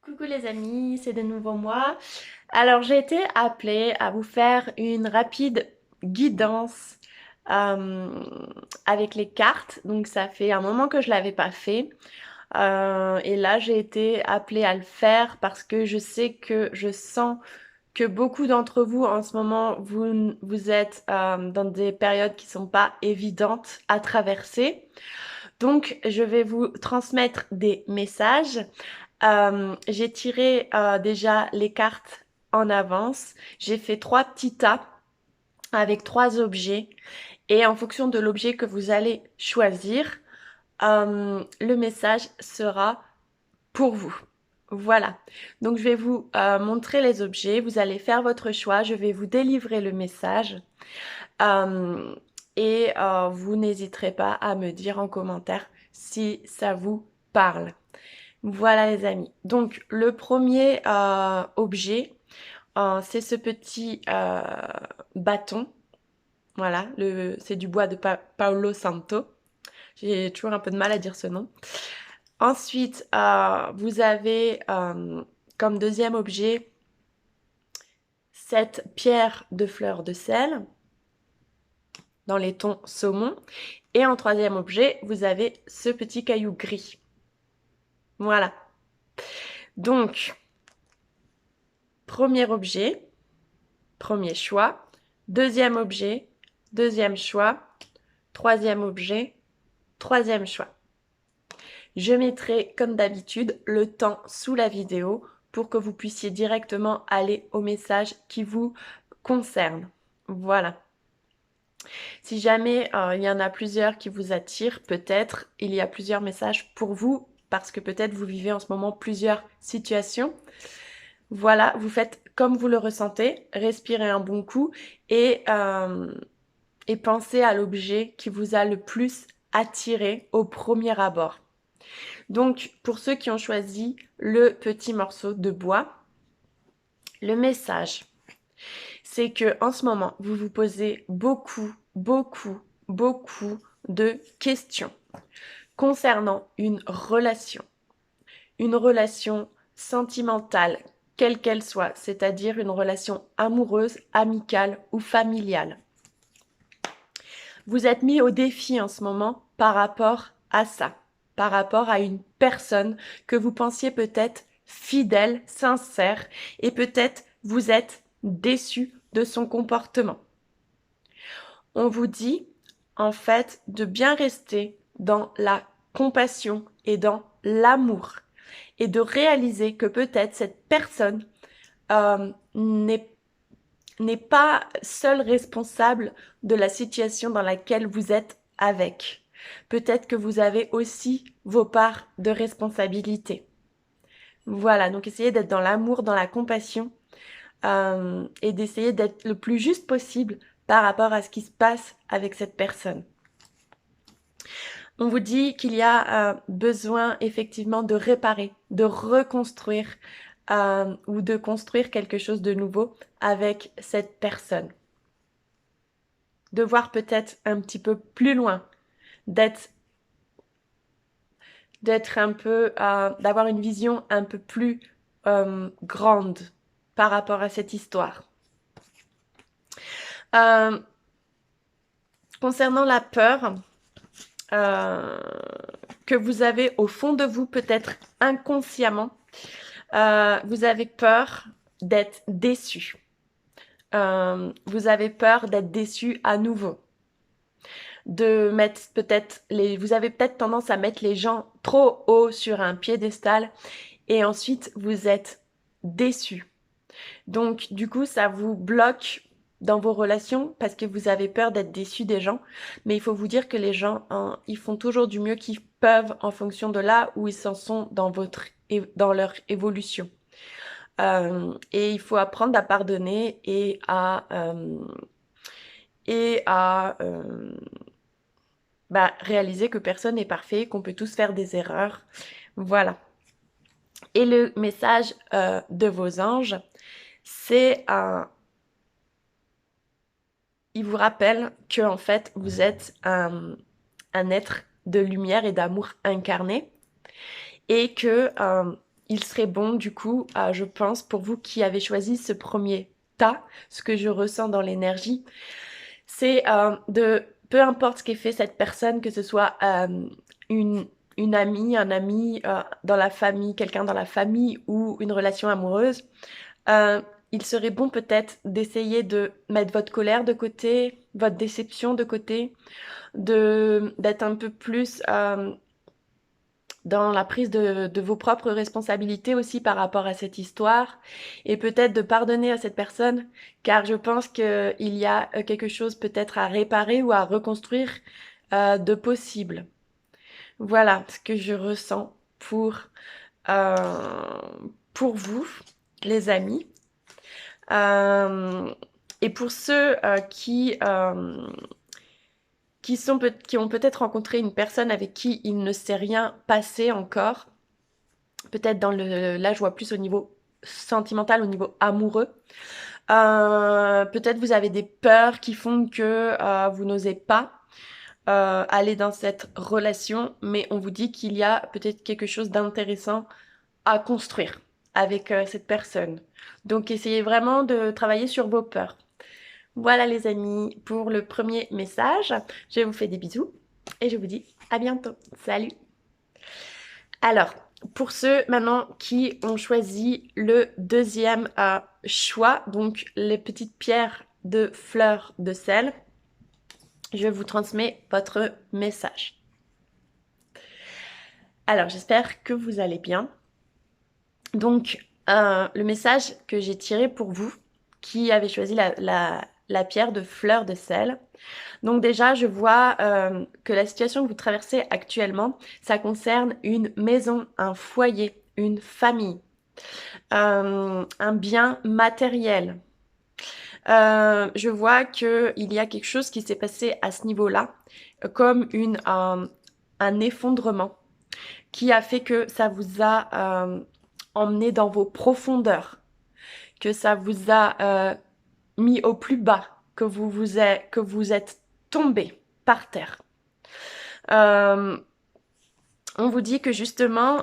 Coucou les amis, c'est de nouveau moi. Alors j'ai été appelée à vous faire une rapide guidance euh, avec les cartes. Donc ça fait un moment que je l'avais pas fait. Et là j'ai été appelée à le faire parce que je sens que beaucoup d'entre vous en ce moment vous êtes dans des périodes qui sont pas évidentes à traverser. Donc je vais vous transmettre des messages. J'ai tiré déjà les cartes en avance. J'ai fait 3 petits tas avec 3 objets. Et en fonction de l'objet que vous allez choisir, le message sera pour vous. Voilà. Donc je vais vous montrer les objets. Vous allez faire votre choix. Je vais vous délivrer le message. Euh, Vous n'hésiterez pas à me dire en commentaire si ça vous parle. Voilà les amis. Donc le premier objet, c'est ce petit bâton. Voilà, c'est du bois de Paolo Santo. J'ai toujours un peu de mal à dire ce nom. Ensuite, vous avez comme deuxième objet cette pierre de fleur de sel dans les tons saumon. Et en troisième objet, vous avez ce petit caillou gris. Voilà. Donc, premier objet, premier choix. Deuxième objet, deuxième choix. Troisième objet, troisième choix. Je mettrai, comme d'habitude, le temps sous la vidéo pour que vous puissiez directement aller au message qui vous concerne. Voilà. Si jamais il y en a plusieurs qui vous attirent, peut-être il y a plusieurs messages pour vous parce que peut-être vous vivez en ce moment plusieurs situations. Voilà, vous faites comme vous le ressentez, respirez un bon coup et pensez à l'objet qui vous a le plus attiré au premier abord. Donc, pour ceux qui ont choisi le petit morceau de bois, le message, c'est que en ce moment, vous vous posez beaucoup, beaucoup, beaucoup de questions concernant une relation sentimentale, quelle qu'elle soit, c'est-à-dire une relation amoureuse, amicale ou familiale. Vous êtes mis au défi en ce moment par rapport à ça, par rapport à une personne que vous pensiez peut-être fidèle, sincère, et peut-être vous êtes déçu de son comportement. On vous dit en fait de bien rester dans la compassion et dans l'amour et de réaliser que peut-être cette personne n'est pas seule responsable de la situation dans laquelle vous êtes avec. Peut-être que vous avez aussi vos parts de responsabilité. Voilà, donc essayez d'être dans l'amour, dans la compassion et d'essayer d'être le plus juste possible par rapport à ce qui se passe avec cette personne. On vous dit qu'il y a besoin effectivement de réparer, de reconstruire ou de construire quelque chose de nouveau avec cette personne. De voir peut-être un petit peu plus loin, d'être un peu, d'avoir une vision un peu plus grande par rapport à cette histoire. Concernant la peur que vous avez au fond de vous, peut-être inconsciemment, vous avez peur d'être déçu. Vous avez peur d'être déçu à nouveau. De mettre peut-être vous avez peut-être tendance à mettre les gens trop haut sur un piédestal et ensuite vous êtes déçu. Donc du coup, ça vous bloque dans vos relations parce que vous avez peur d'être déçu des gens. Mais il faut vous dire que les gens, hein, ils font toujours du mieux qu'ils peuvent en fonction de là où ils en sont dans leur évolution. Et il faut apprendre à pardonner et à réaliser que personne n'est parfait, qu'on peut tous faire des erreurs. Voilà. Et le message de vos anges, c'est il vous rappelle que en fait vous êtes un être de lumière et d'amour incarné et que il serait bon du coup, je pense, pour vous qui avez choisi ce premier tas, ce que je ressens dans l'énergie, c'est de, peu importe ce qu'ait fait cette personne, que ce soit une, une amie, un ami dans la famille, quelqu'un dans la famille ou une relation amoureuse, euh, il serait bon peut-être d'essayer de mettre votre colère de côté, votre déception de côté, d'être un peu plus dans la prise de vos propres responsabilités aussi par rapport à cette histoire et peut-être de pardonner à cette personne car je pense qu'il y a quelque chose peut-être à réparer ou à reconstruire de possible. Voilà ce que je ressens euh, pour vous, les amis. Euh, et pour ceux qui ont peut-être rencontré une personne avec qui il ne s'est rien passé encore, peut-être là je vois plus au niveau sentimental, au niveau amoureux. Peut-être vous avez des peurs qui font que vous n'osez pas aller dans cette relation, mais on vous dit qu'il y a peut-être quelque chose d'intéressant à construire avec cette personne. Donc essayez vraiment de travailler sur vos peurs. Voilà les amis pour le premier message. Je vous fais des bisous et je vous dis à bientôt. Salut! Alors, pour ceux maintenant qui ont choisi le deuxième choix, donc les petites pierres de fleurs de sel, je vous transmets votre message. Alors, j'espère que vous allez bien. Donc, le message que j'ai tiré pour vous, qui avez choisi la pierre de fleurs de sel. Donc déjà, je vois que la situation que vous traversez actuellement, ça concerne une maison, un foyer, une famille, un bien matériel. Je vois qu'il y a quelque chose qui s'est passé à ce niveau-là, comme un effondrement qui a fait que ça vous a emmené dans vos profondeurs, que ça vous a mis au plus bas, que vous êtes tombé par terre. On vous dit que justement,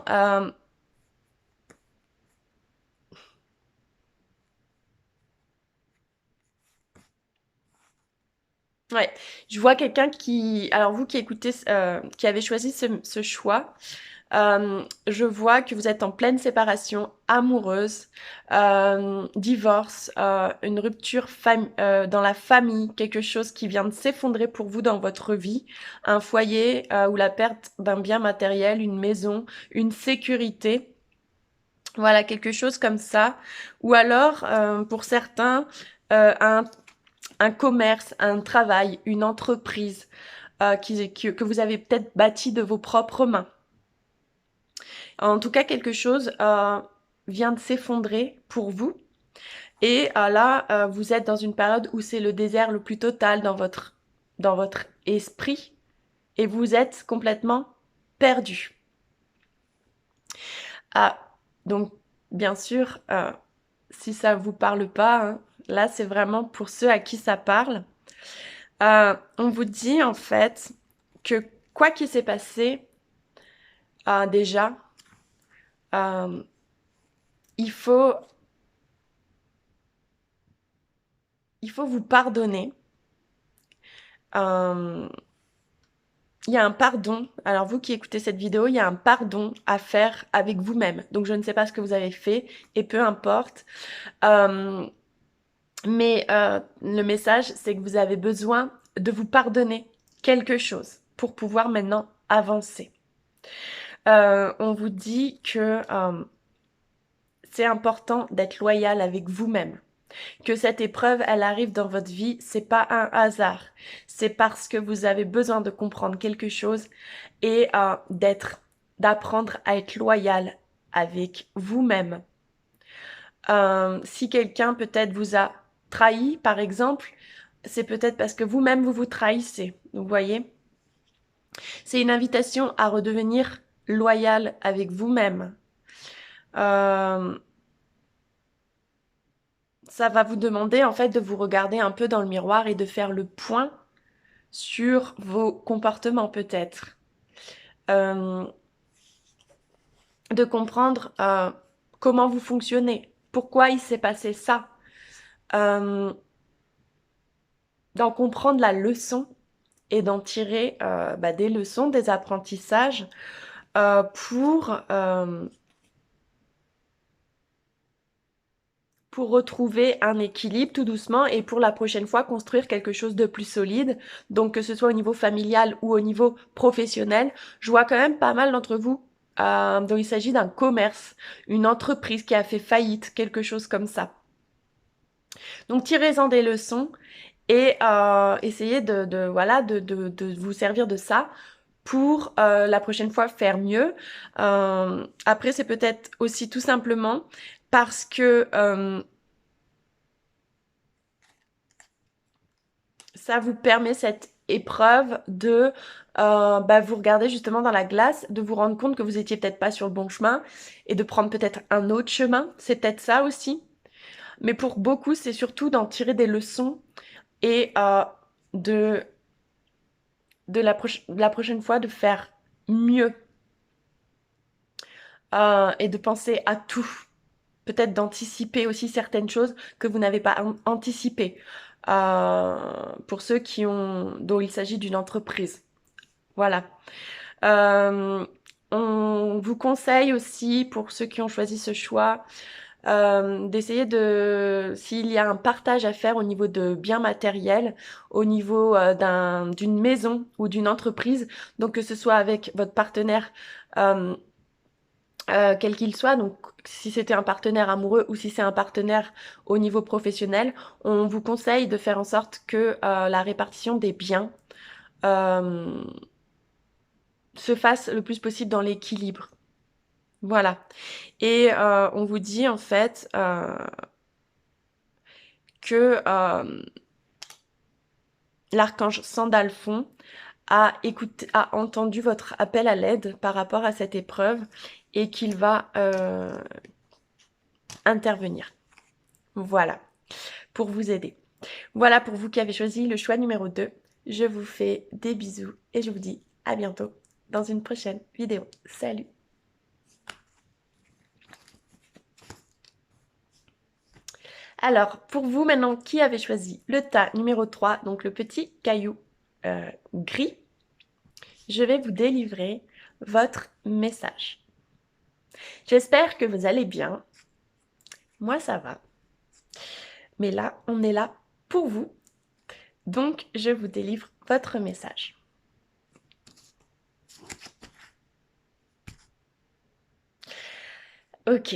ouais, je vois quelqu'un qui, alors vous qui écoutez, qui avez choisi ce choix, je vois que vous êtes en pleine séparation amoureuse, divorce, une rupture dans la famille, quelque chose qui vient de s'effondrer pour vous dans votre vie, un foyer ou la perte d'un bien matériel, une maison, une sécurité. Voilà, quelque chose comme ça. Ou alors, pour certains, un commerce, un travail, une entreprise que vous avez peut-être bâti de vos propres mains. En tout cas, quelque chose vient de s'effondrer pour vous. Et là, vous êtes dans une période où c'est le désert le plus total dans votre esprit. Et vous êtes complètement perdu. Ah, donc, bien sûr, si ça vous parle pas, hein, là, c'est vraiment pour ceux à qui ça parle. On vous dit, en fait, que quoi qu'il s'est passé, déjà, euh, il faut vous pardonner. Euh, il y a un pardon. Alors vous qui écoutez cette vidéo, il y a un pardon à faire avec vous-même. Donc je ne sais pas ce que vous avez fait et peu importe. Mais le message, c'est que vous avez besoin de vous pardonner quelque chose pour pouvoir maintenant avancer. On vous dit que c'est important d'être loyal avec vous-même. Que cette épreuve, elle arrive dans votre vie, c'est pas un hasard. C'est parce que vous avez besoin de comprendre quelque chose et d'apprendre à être loyal avec vous-même. Si quelqu'un peut-être vous a trahi, par exemple, c'est peut-être parce que vous-même vous vous trahissez. Vous voyez? C'est une invitation à redevenir loyal avec vous-même. Ça va vous demander en fait de vous regarder un peu dans le miroir et de faire le point sur vos comportements peut-être. Euh, de comprendre comment vous fonctionnez, pourquoi il s'est passé ça, euh, d'en comprendre la leçon et d'en tirer des leçons, des apprentissages euh, pour, euh, pour retrouver un équilibre tout doucement et pour la prochaine fois construire quelque chose de plus solide. Donc que ce soit au niveau familial ou au niveau professionnel, je vois quand même pas mal d'entre vous dont il s'agit d'un commerce, une entreprise qui a fait faillite, quelque chose comme ça. Donc tirez-en des leçons et essayez voilà, de vous servir de ça pour la prochaine fois faire mieux. Après, c'est peut-être aussi tout simplement parce que ça vous permet cette épreuve de vous regarder justement dans la glace, de vous rendre compte que vous étiez peut-être pas sur le bon chemin et de prendre peut-être un autre chemin. C'est peut-être ça aussi. Mais pour beaucoup, c'est surtout d'en tirer des leçons et de, la prochaine fois de faire mieux et de penser à tout. Peut-être d'anticiper aussi certaines choses que vous n'avez pas anticipées. Pour ceux dont il s'agit d'une entreprise. Voilà. Euh, on vous conseille aussi, pour ceux qui ont choisi ce choix, d'essayer s'il y a un partage à faire au niveau de biens matériels, au niveau d'une maison ou d'une entreprise, donc que ce soit avec votre partenaire, euh, quel qu'il soit, donc si c'était un partenaire amoureux ou si c'est un partenaire au niveau professionnel, on vous conseille de faire en sorte que la répartition des biens euh, se fasse le plus possible dans l'équilibre. Voilà. Et on vous dit en fait que l'archange Sandalphon a entendu votre appel à l'aide par rapport à cette épreuve et qu'il va intervenir. Voilà, pour vous aider. Voilà pour vous qui avez choisi le choix numéro 2. Je vous fais des bisous et je vous dis à bientôt dans une prochaine vidéo. Salut! Alors, pour vous maintenant qui avez choisi le tas numéro 3, donc le petit caillou gris, je vais vous délivrer votre message. J'espère que vous allez bien. Moi, ça va. Mais là, on est là pour vous. Donc, je vous délivre votre message. Ok.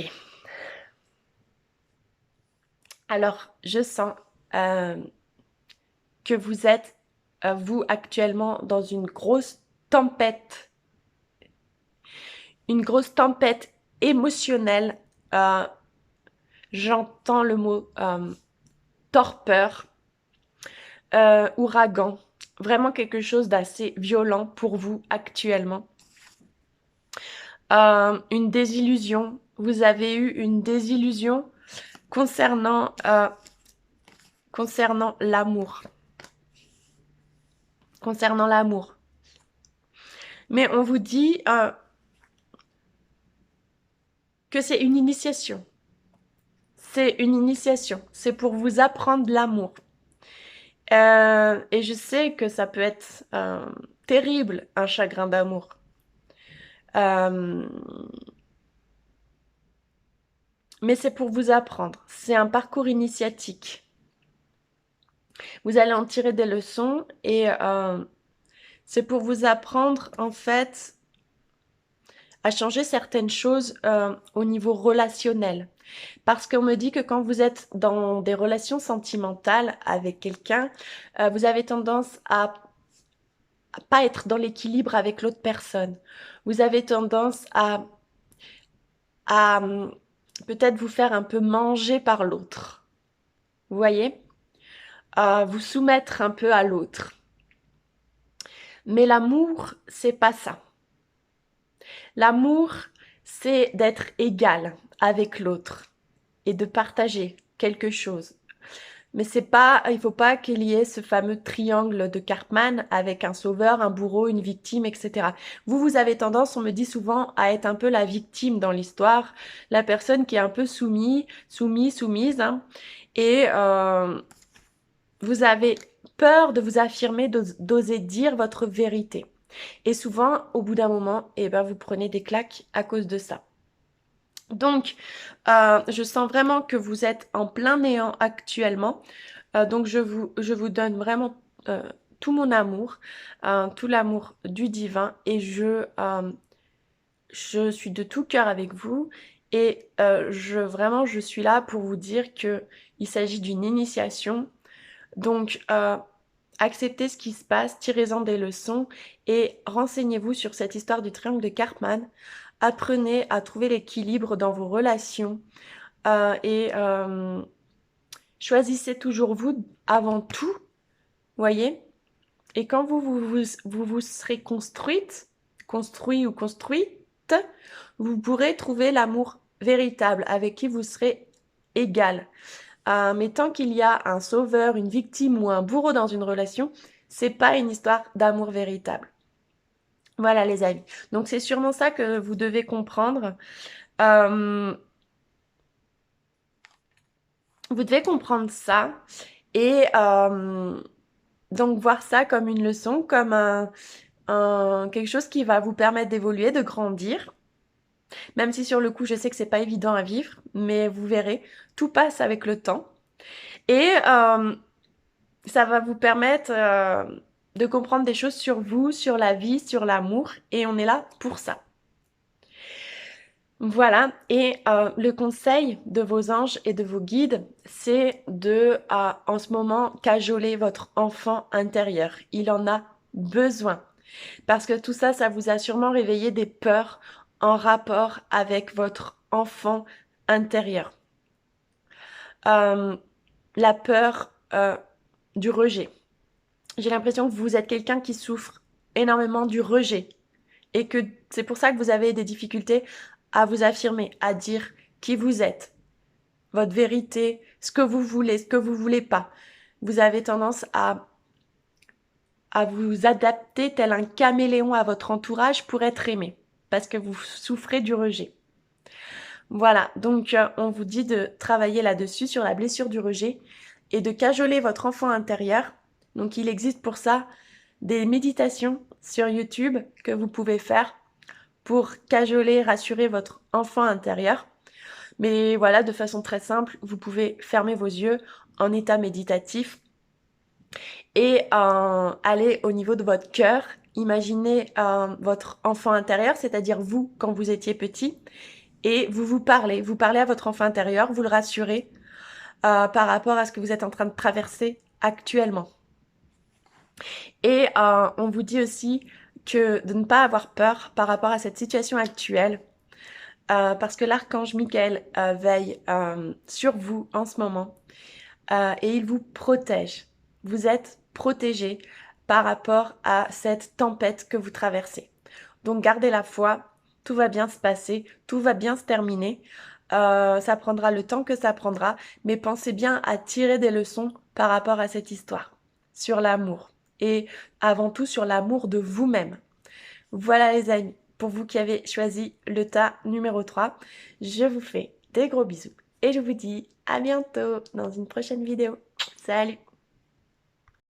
Alors, je sens que vous êtes, vous, actuellement, dans une grosse tempête. Une grosse tempête émotionnelle. J'entends le mot torpeur, ouragan. Vraiment quelque chose d'assez violent pour vous actuellement. Une désillusion. Vous avez eu une désillusion concernant l'amour. Concernant l'amour. Mais on vous dit que c'est une initiation. C'est une initiation. C'est pour vous apprendre l'amour. Et je sais que ça peut être terrible, un chagrin d'amour. Mais c'est pour vous apprendre. C'est un parcours initiatique. Vous allez en tirer des leçons et c'est pour vous apprendre en fait à changer certaines choses au niveau relationnel. Parce qu'on me dit que quand vous êtes dans des relations sentimentales avec quelqu'un, vous avez tendance à pas être dans l'équilibre avec l'autre personne. Vous avez tendance à peut-être vous faire un peu manger par l'autre. Vous voyez? À vous soumettre un peu à l'autre. Mais l'amour, c'est pas ça. L'amour, c'est d'être égal avec l'autre et de partager quelque chose. Mais c'est pas, il faut pas qu'il y ait ce fameux triangle de Cartman avec un sauveur, un bourreau, une victime, etc. Vous avez tendance, on me dit souvent, à être un peu la victime dans l'histoire, la personne qui est un peu soumise, hein, et vous avez peur de vous affirmer, d'oser dire votre vérité. Et souvent, au bout d'un moment, eh ben, vous prenez des claques à cause de ça. Donc, je sens vraiment que vous êtes en plein néant actuellement. Donc, je vous donne vraiment tout mon amour, tout l'amour du divin. Et je suis de tout cœur avec vous. Et vraiment, je suis là pour vous dire que il s'agit d'une initiation. Donc, acceptez ce qui se passe, tirez-en des leçons et renseignez-vous sur cette histoire du triangle de Karpman. Apprenez à trouver l'équilibre dans vos relations et choisissez toujours vous avant tout, voyez. Et quand vous serez construit ou construite, vous pourrez trouver l'amour véritable avec qui vous serez égal. Mais tant qu'il y a un sauveur, une victime ou un bourreau dans une relation, c'est pas une histoire d'amour véritable. Voilà les amis. Donc c'est sûrement ça que vous devez comprendre. Euh, vous devez comprendre ça et donc voir ça comme une leçon, comme quelque chose qui va vous permettre d'évoluer, de grandir. Même si sur le coup, je sais que c'est pas évident à vivre, mais vous verrez, tout passe avec le temps. Et ça va vous permettre de comprendre des choses sur vous, sur la vie, sur l'amour, et on est là pour ça. Voilà, et le conseil de vos anges et de vos guides, c'est de, en ce moment, cajoler votre enfant intérieur. Il en a besoin. Parce que tout ça, ça vous a sûrement réveillé des peurs en rapport avec votre enfant intérieur. La peur du rejet. J'ai l'impression que vous êtes quelqu'un qui souffre énormément du rejet et que c'est pour ça que vous avez des difficultés à vous affirmer, à dire qui vous êtes, votre vérité, ce que vous voulez, ce que vous voulez pas. Vous avez tendance à vous adapter tel un caméléon à votre entourage pour être aimé parce que vous souffrez du rejet. Voilà, donc on vous dit de travailler là-dessus sur la blessure du rejet et de cajoler votre enfant intérieur. Donc il existe pour ça des méditations sur YouTube que vous pouvez faire pour cajoler, rassurer votre enfant intérieur. Mais voilà, de façon très simple, vous pouvez fermer vos yeux en état méditatif et aller au niveau de votre cœur. Imaginez votre enfant intérieur, c'est-à-dire vous quand vous étiez petit, et vous parlez à votre enfant intérieur, vous le rassurez par rapport à ce que vous êtes en train de traverser actuellement. Et on vous dit aussi que de ne pas avoir peur par rapport à cette situation actuelle, parce que l'archange Michael veille sur vous en ce moment et il vous protège. Vous êtes protégé par rapport à cette tempête que vous traversez. Donc gardez la foi, tout va bien se passer, tout va bien se terminer. Ça prendra le temps que ça prendra, mais pensez bien à tirer des leçons par rapport à cette histoire, sur l'amour et avant tout sur l'amour de vous-même. Voilà les amis, pour vous qui avez choisi le tas numéro 3, je vous fais des gros bisous et je vous dis à bientôt dans une prochaine vidéo. Salut!